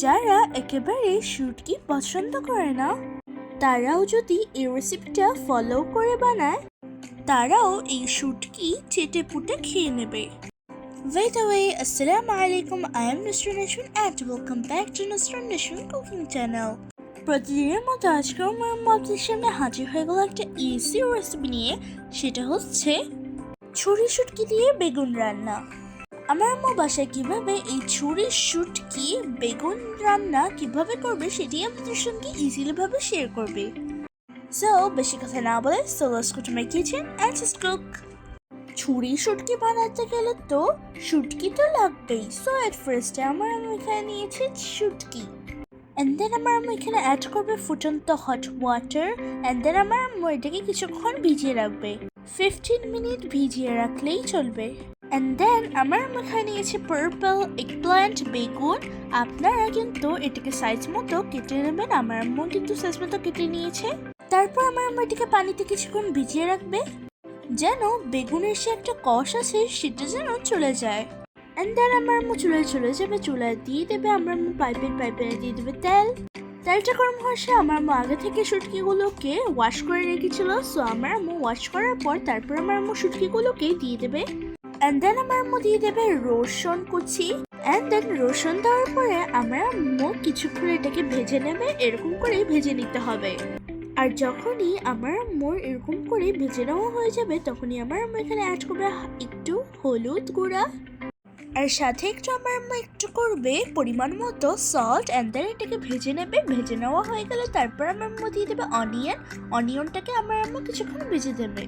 যারা একেবারে শুটকি পছন্দ করে না তারাও যদি এই রেসিপিটা ফলো করে বানায় তারাও এই শুটকি চেটে পুটে খেয়ে নেবে। By the way, Assalamu alaikum, I am Nusran Nashun and welcome back to Nusran Nashun Cooking Channel. প্রতিদিনের মতো আজকেও আমার আপনাদের সামনে হাজির হয়ে গেল একটা ইজি রেসিপি নিয়ে, সেটা হচ্ছে ছুরি শুটকি দিয়ে বেগুন রান্না। আমার আম্মু বাসায় কিভাবে এই ছুরি শুটকি বেগুন রান্না কিভাবে করবে সেটি আপনাদের সঙ্গে ইজিলি ভাবে শেয়ার করবে। সো বেশি কথা না বলে let's go to my kitchen and just cook. ছুরি শুটকি বানাতে গেলে তো শুটকি তো লাগবেই। সো এট ফার্স্টে আমার আম্মু এখানে নিয়েছে শুটকি, and then আমার আম্মু এখানে অ্যাড করবে ফুটন্ত হট ওয়াটার, and then আমার আম্মু এটাকে কিছুক্ষণ ভিজিয়ে রাখবে। 15 মিনিট ভিজিয়ে রাখলেই চলবে। And then আমার আম্মু এখানে নিয়েছে পার্পল এগপ্ল্যান্ট বেগুন। আপনারা কিন্তু এটাকে সাইজ মতো কেটে নেবেন, আমার আম্মু কিন্তু সাইজ মতো কেটে নিয়েছে। তারপর আমার আম্মু এটাকে পানিতে কিছুক্ষণ ভিজিয়ে রাখবে যেন বেগুনের সে একটা কষ আছে সেটা যেন চলে যায়। And then আমার আম্মু চুলায় চলে যাবে, চুলায় দিয়ে দেবে আমার আম্মু পাইপে দিয়ে দেবে তেলটা গরম হওয়ার সময় আমার আম্মু আগে থেকে শুটকিগুলোকে ওয়াশ করে রেখেছিল। সো আমার আম্মু ওয়াশ করার পর তারপর আমার আম্মু শুটকিগুলোকে দিয়ে দেবে। And then আমার আম্মু দিয়ে দেবে রসুন কুচি, and then রসুন দেওয়ার পরে আমার আম্মু কিছুক্ষণ এটাকে ভেজে নেবে। এরকম করে ভেজে নিতে হবে। আর যখনই আমার আম্মুর এরকম করে ভেজে নেওয়া হয়ে যাবে তখনই আমার আম্মু এখানে অ্যাড করবে একটু হলুদ গুঁড়া, আর সাথে একটু আমার আম্মু একটু করবে পরিমাণ মতো সল্ট। অ্যান্ড দেন এটাকে ভেজে নেবে। ভেজে নেওয়া হয়ে গেলে তারপর আমার আম্মু দিয়ে দেবে অনিয়নটাকে আমার আম্মু কিছুক্ষণ ভেজে দেবে।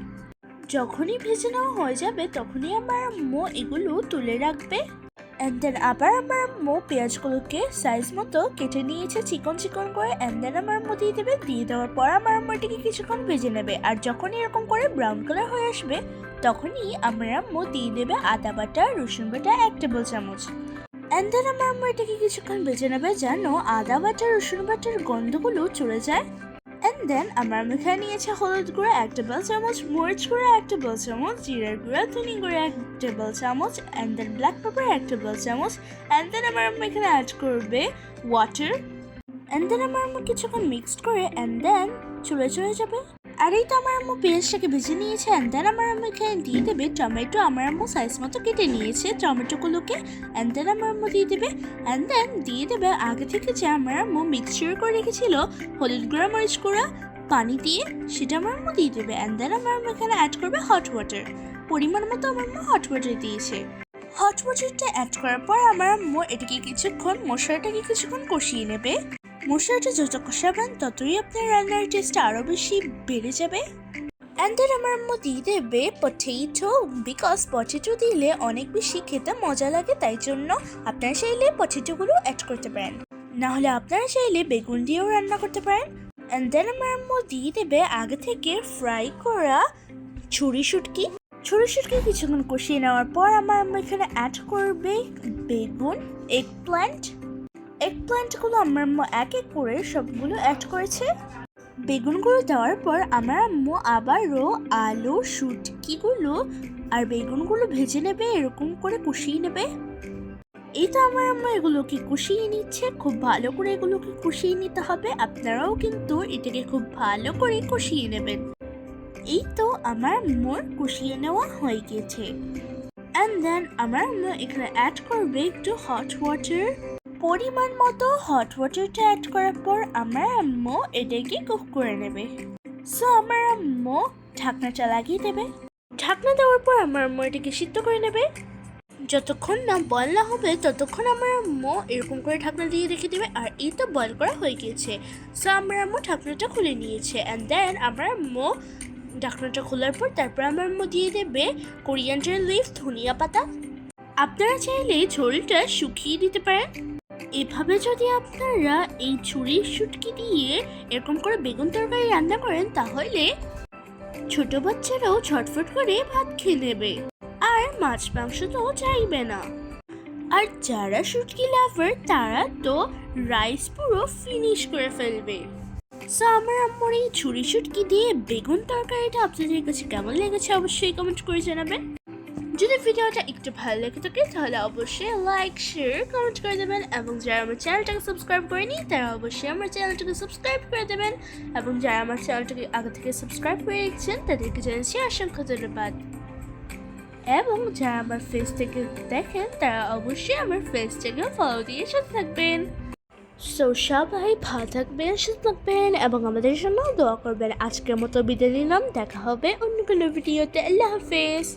যখনই ভেজে নেওয়া হয়ে যাবে তখনই আমার আম্মু এগুলো তুলে রাখবে। অ্যান্ড দেন আবার আমার আম্মু পেঁয়াজগুলোকে সাইজ মতো কেটে নিয়েছে চিকন করে। অ্যান্ড দেন আমার আম্মু দিয়ে দেবে। দিয়ে দেওয়ার পর আমার আম্মু এটাকে কিছুক্ষণ ভেজে নেবে। আর যখনই এরকম করে ব্রাউন কালার হয়ে আসবে তখনই আমার আম্মু দিয়ে দেবে আদা বাটা রসুন বাটা 1 টেবিল চামচ। অ্যান্ড দেন আমার আম্মু এটাকে কিছুক্ষণ ভেজে নেবে যেন আদা বাটা রসুন বাটার গন্ধগুলো চলে যায়। And then আমার আম্মু এখানে নিয়েছে হলুদ গুঁড়া 1 টেবিল চামচ, মরিচ গুঁড়া 1 টেবিল চামচ, জিরার গুঁড়া ধনে গুঁড়া 1 টেবিল চামচ, and then black pepper 1 table চামচ। and then আমার আম্মু এখানে অ্যাড করবে ওয়াটার। and then আমার আম্মু কিছুক্ষণ মিক্সড করে and then চলে যাবে। আর এই তো আমার আম্মু পেঁয়াজটাকে ভেজে নিয়েছে। and then আমার আম্মু এখানে দিয়ে দেবে টমেটো। আমার আম্মু সাইজ মতো কেটে নিয়েছে টমেটোগুলোকে। and then আমার আম্মু দিয়ে দেবে। and then দিয়ে দেবে আগে থেকে যে আমার আম্মু মিক্সচার করে রেখেছিল হলুদ গুঁড়া মরিচ গুঁড়া পানি দিয়ে, সেটা আমার আম্মু দিয়ে দেবে। and then আমার আম্মু এখানে অ্যাড করবে হট ওয়াটার। পরিমাণ মতো আমার আম্মু হট ওয়াটার দিয়েছে। হট ওয়াটারটা অ্যাড করার পর আমার আম্মু এটাকে মশলাটাকে কিছুক্ষণ কষিয়ে নেবে। মশলাটা যত কষাবেন ততই আপনার রান্নার টেস্টটা আরও বেশি বেড়ে যাবে। অ্যান্ড দেন আমার আম্মু দিয়ে দেবে পটেটো, বিকজ পটেটো দিলে অনেক বেশি খেতে মজা লাগে, তাই জন্য আপনারা চাইলে পটেটোগুলো অ্যাড করতে পারেন, নাহলে আপনারা চাইলে বেগুন দিয়েও রান্না করতে পারেন। অ্যান্ড দেন আমার আম্মু দিয়ে দেবে আগে থেকে ফ্রাই করা ছুরি শুটকি কিছুক্ষণ কষিয়ে নেওয়ার পর আমার আম্মু এখানে অ্যাড করবে বেগুন এগপ্ল্যান্টগুলো আমার আম্মু এক করে সবগুলো অ্যাড করেছে। বেগুনগুলো দেওয়ার পর আমার আম্মু আবারও আলু শুটকিগুলো আর বেগুনগুলো ভেজে নেবে, এরকম করে কষিয়ে নেবে। এই তো আমার আম্মু এগুলোকে কষিয়ে নিচ্ছে। খুব ভালো করে এগুলোকে কষিয়ে নিতে হবে। আপনারাও কিন্তু এটাকে খুব ভালো করে কষিয়ে নেবেন। এই তো আমার আম্মুর কষিয়ে নেওয়া হয়ে গেছে। অ্যান্ড দেন আমার আম্মু এখানে অ্যাড করবে একটু হট ওয়াটার। পরিমাণ মতো হট ওয়াটারটা অ্যাড করার পর আমার আম্মু এটাকে কুক করে নেবে। সো আমার আম্মু ঢাকনাটা লাগিয়ে দেবে। ঢাকনা দেওয়ার পর আমার আম্মু এটাকে সিদ্ধ করে নেবে। যতক্ষণ না বয়েল না হবে ততক্ষণ আমার আম্মু এরকম করে ঢাকনা দিয়ে রেখে দেবে। আর এই তো বয়েল করা হয়ে গিয়েছে। সো আমার আম্মু ঢাকনাটা খুলে নিয়েছে। অ্যান্ড দেন আমার আম্মু ঢাকনাটা খোলার পর তারপর আমার আম্মু দিয়ে দেবে কোরিয়ান্ডার লিফ, ধনিয়া পাতা। আপনারা চাইলে ঝোলটা শুকিয়ে দিতে পারেন। এভাবে যদি আপনারা এই ছুরি শুটকি দিয়ে এরকম করে বেগুন তরকারি রান্না করেন তাহলে ছোট বাচ্চারাও ঝটফট করে ভাত খেয়ে নেবে আর মাছ মাংস তো চাইবে না। আর যারা শুটকি লাভার তারা তো রাইস পুরো ফিনিশ করে ফেলবে। সো আমার আম্মুর এই ছুরি শুটকি দিয়ে বেগুন তরকারিটা আপনাদের কাছে কেমন লেগেছে অবশ্যই কমেন্ট করে জানাবেন। যদি ভিডিওটা একটু ভালো লেগে থাকে তাহলে অবশ্যই লাইক শেয়ার কমেন্ট করে দেবেন এবং যারা আমার চ্যানেলটাকে সাবস্ক্রাইব করেনি তারা অবশ্যই আমার চ্যানেলটাকে সাবস্ক্রাইব করে দেবেন এবং যারা আমার চ্যানেলটাকে আগে থেকে সাবস্ক্রাইব করে রেখেছেন তাদেরকে জানাচ্ছি অসংখ্য ধন্যবাদ এবং যারা আমার ফেস থেকে দেখেন তারা অবশ্যই আমার ফেসটাকে ফলো দিয়ে সাথে থাকবেন। সো সবাই ভালো থাকবেন, সুস্থ থাকবেন এবং আমাদের জন্য দোয়া করবেন। আজকের মতো বিদায় নিলাম, দেখা হবে অন্য কোনো ভিডিওতে। আল্লাহ হাফেজ।